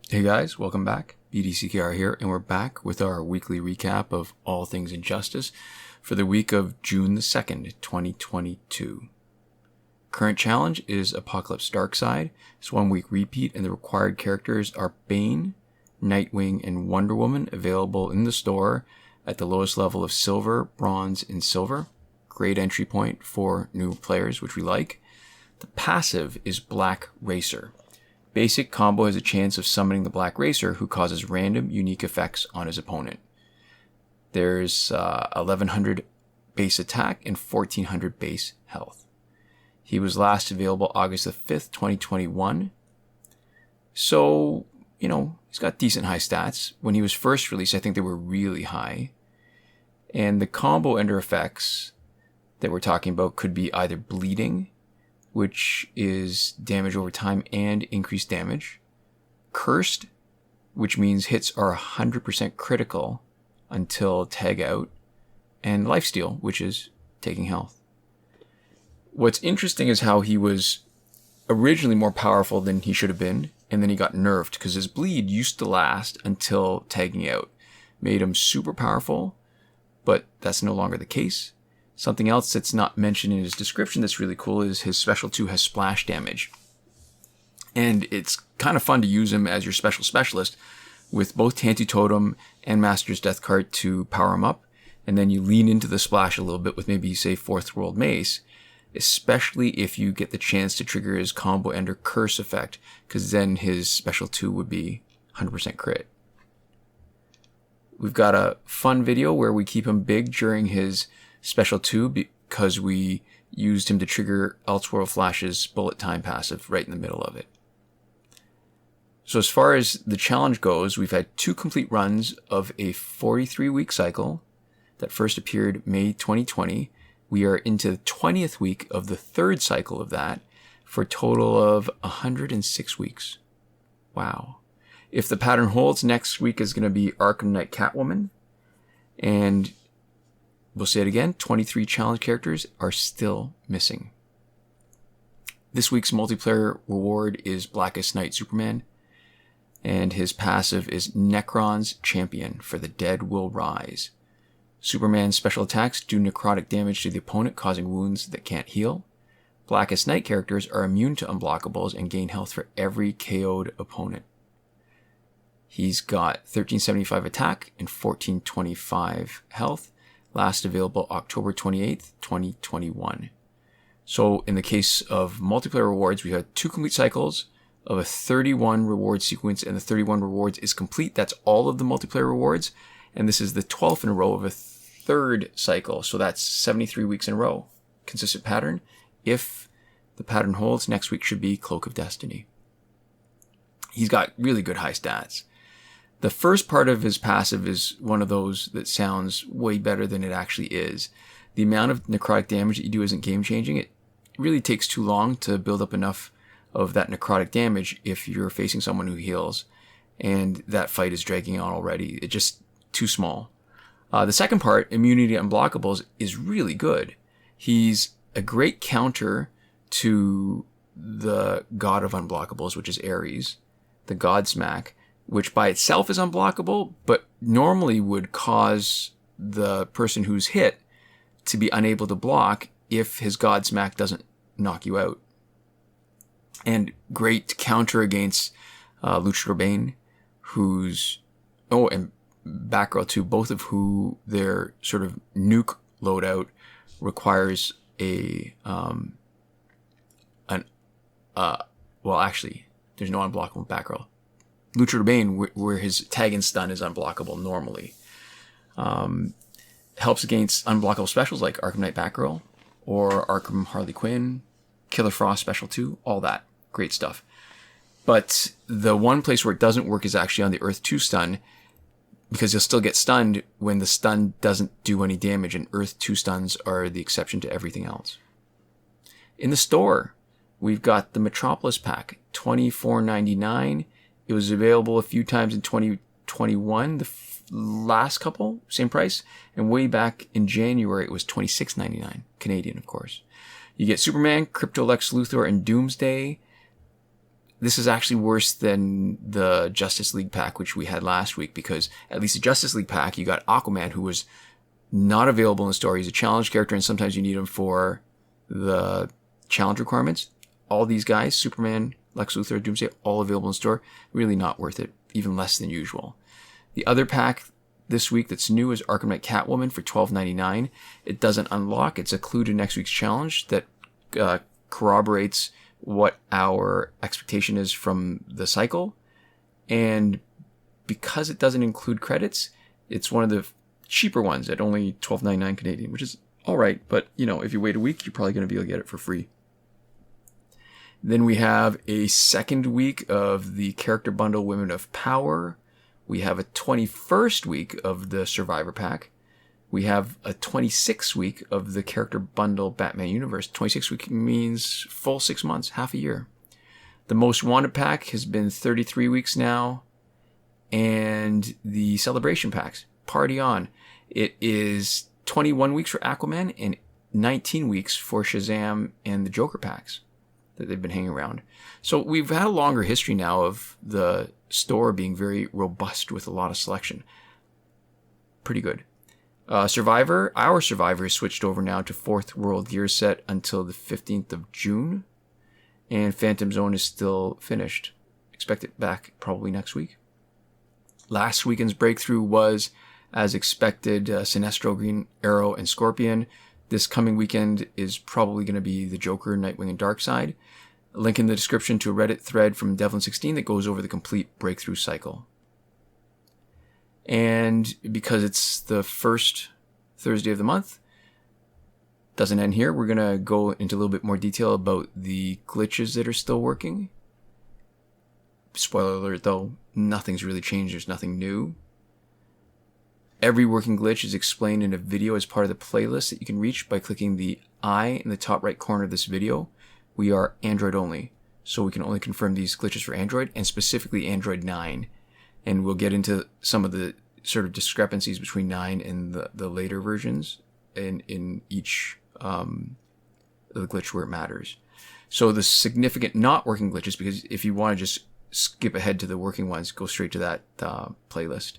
Hey guys, welcome back. BDCKR here, and we're back with our weekly recap of all things Injustice for the week of June the 2nd, 2022. Current challenge is Apokolips Darkseid. It's 1 week repeat, and the required characters are Bane, Nightwing, and Wonder Woman, available in the store at the lowest level of Silver, Bronze, and Silver. Great entry point for new players, which we like. The passive is Black Racer. Basic combo has a chance of summoning the Black Racer, who causes random unique effects on his opponent. There's 1100 base attack and 1400 base health. He was last available August the 5th, 2021. So, he's got decent high stats. When he was first released, I think they were really high. And the combo ender effects that we're talking about could be either bleeding, which is damage over time and increased damage. Cursed, which means hits are 100% critical until tag out. And lifesteal, which is taking health. What's interesting is how he was originally more powerful than he should have been, and then he got nerfed because his bleed used to last until tagging out. Made him super powerful, but that's no longer the case. Something else that's not mentioned in his description that's really cool is his special 2 has splash damage. And it's kind of fun to use him as your special specialist with both Tantu Totem and Master's Death card to power him up. And then you lean into the splash a little bit with maybe, say, Fourth World Mace, especially if you get the chance to trigger his combo ender curse effect, because then his special 2 would be 100% crit. We've got a fun video where we keep him big during his special 2 because we used him to trigger Elseworld Flash's bullet time passive right in the middle of it. So as far as the challenge goes, we've had 2 complete runs of a 43-week cycle that first appeared May 2020. We are into the 20th week of the 3rd cycle of that for a total of 106 weeks. Wow. If the pattern holds, next week is going to be Arkham Knight Catwoman. And we'll say it again, 23 challenge characters are still missing. This week's multiplayer reward is Blackest Night Superman, and his passive is Necron's Champion, for the dead will rise. Superman's special attacks do necrotic damage to the opponent, causing wounds that can't heal. Blackest Night characters are immune to unblockables and gain health for every KO'd opponent. He's got 1375 attack and 1425 health. Last available October 28th, 2021. So in the case of multiplayer rewards, we had 2 complete cycles of a 31 reward sequence, and the 31 rewards is complete. That's all of the multiplayer rewards. And this is the 12th in a row of a 3rd cycle. So that's 73 weeks in a row. Consistent pattern. If the pattern holds, next week should be Cloak of Destiny. He's got really good high stats. The first part of his passive is one of those that sounds way better than it actually is. The amount of necrotic damage that you do isn't game-changing. It really takes too long to build up enough of that necrotic damage if you're facing someone who heals, and that fight is dragging on already. It's just too small. The second part, immunity to unblockables, is really good. He's a great counter to the god of unblockables, which is Ares, the Godsmack, which by itself is unblockable, but normally would cause the person who's hit to be unable to block if his Godsmack doesn't knock you out. And great counter against Luchador Bane, who's... Oh, and Batgirl too, both of who their sort of nuke loadout requires a... well, actually, there's no unblockable Batgirl. Luchador Bane, where his tag and stun is unblockable normally. Helps against unblockable specials like Arkham Knight Batgirl or Arkham Harley Quinn, Killer Frost Special 2, all that. Great stuff. But the one place where it doesn't work is actually on the Earth 2 stun, because you'll still get stunned when the stun doesn't do any damage, and Earth 2 stuns are the exception to everything else. In the store, we've got the Metropolis pack, $24.99. It was available a few times in 2021, the last couple, same price. And way back in January, it was $26.99, Canadian, of course. You get Superman, Crypto Lex Luthor, and Doomsday. this is actually worse than the Justice League pack, which we had last week, because at least the Justice League pack, you got Aquaman, who was not available in the store. He's a challenge character, and sometimes you need him for the challenge requirements. All these guys, Superman, Lex Luthor, Doomsday, all available in store. Really not worth it, even less than usual. The other pack this week that's new is Arkham Knight Catwoman for $12.99. It doesn't unlock. It's a clue to next week's challenge that corroborates what our expectation is from the cycle. And because it doesn't include credits, it's one of the cheaper ones at only $12.99 Canadian, which is all right. But, if you wait a week, you're probably going to be able to get it for free. Then we have a second week of the character bundle Women of Power. We have a 21st week of the Survivor pack. We have a 26th week of the character bundle Batman Universe. 26 week means full 6 months, half a year. The Most Wanted pack has been 33 weeks now. And the Celebration packs, party on. It is 21 weeks for Aquaman and 19 weeks for Shazam and the Joker packs that they've been hanging around. So we've had a longer history now of the store being very robust with a lot of selection. Pretty good. Our Survivor has switched over now to 4th World Gear set until the 15th of June. And Phantom Zone is still finished. Expect it back probably next week. Last weekend's breakthrough was, as expected, Sinestro, Green Arrow, and Scorpion. This coming weekend is probably going to be the Joker, Nightwing, and Darkseid. A link in the description to a Reddit thread from Devlin16 that goes over the complete breakthrough cycle. And because it's the first Thursday of the month, doesn't end here. We're going to go into a little bit more detail about the glitches that are still working. Spoiler alert, though, nothing's really changed. There's nothing new. Every working glitch is explained in a video as part of the playlist that you can reach by clicking the I in the top right corner of this video. We are Android only, so we can only confirm these glitches for Android, and specifically Android 9. And we'll get into some of the sort of discrepancies between 9 and the later versions in each the glitch where it matters. So the significant not working glitches, because if you want to just skip ahead to the working ones, go straight to that playlist.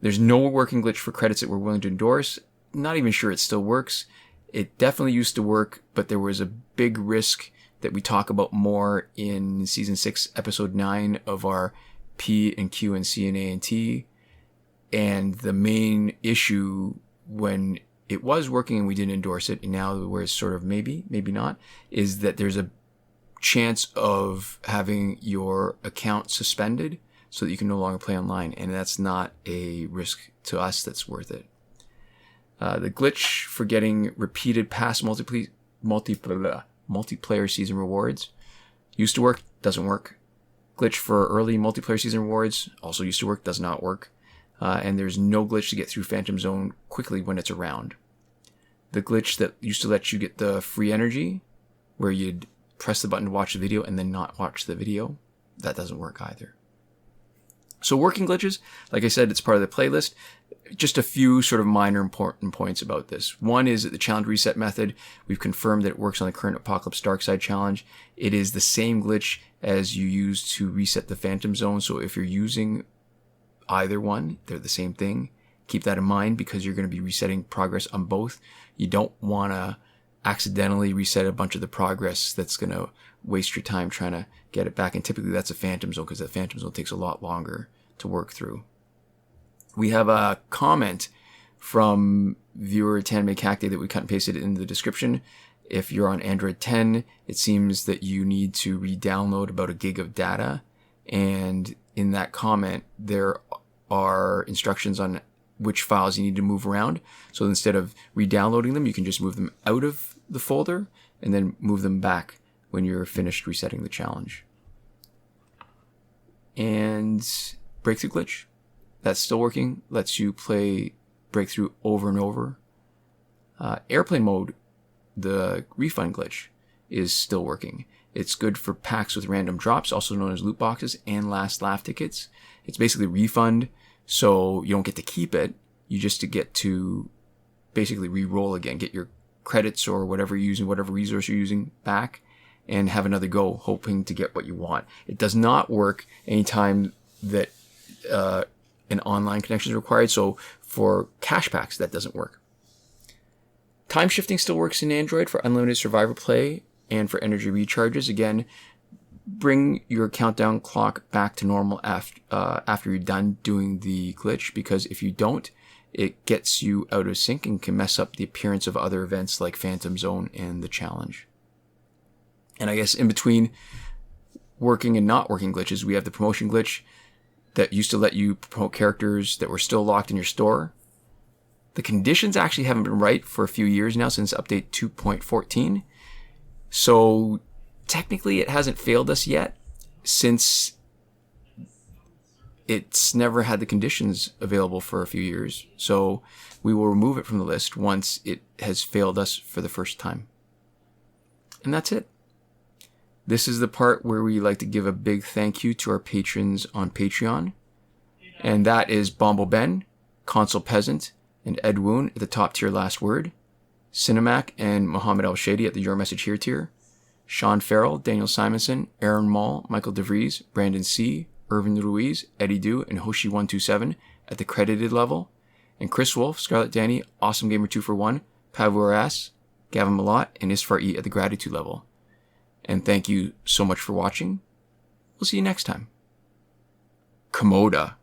There's no working glitch for credits that we're willing to endorse. Not even sure it still works. It definitely used to work, but there was a big risk that we talk about more in Season 6, Episode 9 of our P and Q and C and A and T. And the main issue when it was working and we didn't endorse it, and now where it's sort of maybe not, is that there's a chance of having your account suspended so that you can no longer play online, and that's not a risk to us that's worth it. The glitch for getting repeated past multiplayer season rewards used to work, doesn't work. Glitch for early multiplayer season rewards also used to work, does not work. And there's no glitch to get through Phantom Zone quickly when it's around. The glitch that used to let you get the free energy, where you'd press the button to watch the video and then not watch the video, that doesn't work either. So working glitches, like I said, it's part of the playlist. Just a few sort of minor important points about this. One is that the challenge reset method, we've confirmed that it works on the current Apokolips Darkseid challenge. It is the same glitch as you use to reset the Phantom Zone. So if you're using either one, they're the same thing. Keep that in mind because you're going to be resetting progress on both. You don't want to accidentally reset a bunch of the progress that's going to waste your time trying to get it back. And typically that's a Phantom Zone because the Phantom Zone takes a lot longer to work through. We have a comment from viewer Tanme Kakde that we cut and pasted in the description. If you're on Android 10, it seems that you need to re-download about 1 gig of data. And in that comment, there are instructions on which files you need to move around. So instead of re-downloading them, you can just move them out of the folder and then move them back when you're finished resetting the challenge. And Breakthrough glitch, that's still working. Lets you play Breakthrough over and over. Airplane mode, the refund glitch, is still working. It's good for packs with random drops, also known as loot boxes, and last laugh tickets. It's basically refund, so you don't get to keep it. You just get to basically re-roll again, get your credits or whatever you're using, whatever resource you're using back, and have another go, hoping to get what you want. It does not work anytime that an online connection is required. So for cash packs, that doesn't work. Time shifting still works in Android for unlimited survivor play and for energy recharges. Again, bring your countdown clock back to normal after you're done doing the glitch, because if you don't, it gets you out of sync and can mess up the appearance of other events like Phantom Zone and the challenge. And I guess in between working and not working glitches, we have the promotion glitch that used to let you promote characters that were still locked in your store. The conditions actually haven't been right for a few years now, since update 2.14. So technically it hasn't failed us yet, since it's never had the conditions available for a few years. So we will remove it from the list once it has failed us for the first time. And that's it. This is the part where we like to give a big thank you to our patrons on Patreon. And that is BomboBen, Console Peasant, and Edwoon at the top tier last word, Sinemac and Mohammed Albshaiti at the Your Message Here tier, Shawn, Farrell, Daniel Simonson, Aaron Maule, Michael DeVries, Brandon C., Irvin Ruiz, Eddydoo, and Hoshi 127 at the credited level, and Chris Wolff, Scarlet, Dani, Awesomegamer 241, Pavu, Gavin, Mallott, and Isfar E at the gratitude level. And thank you so much for watching. We'll see you next time. Komoda.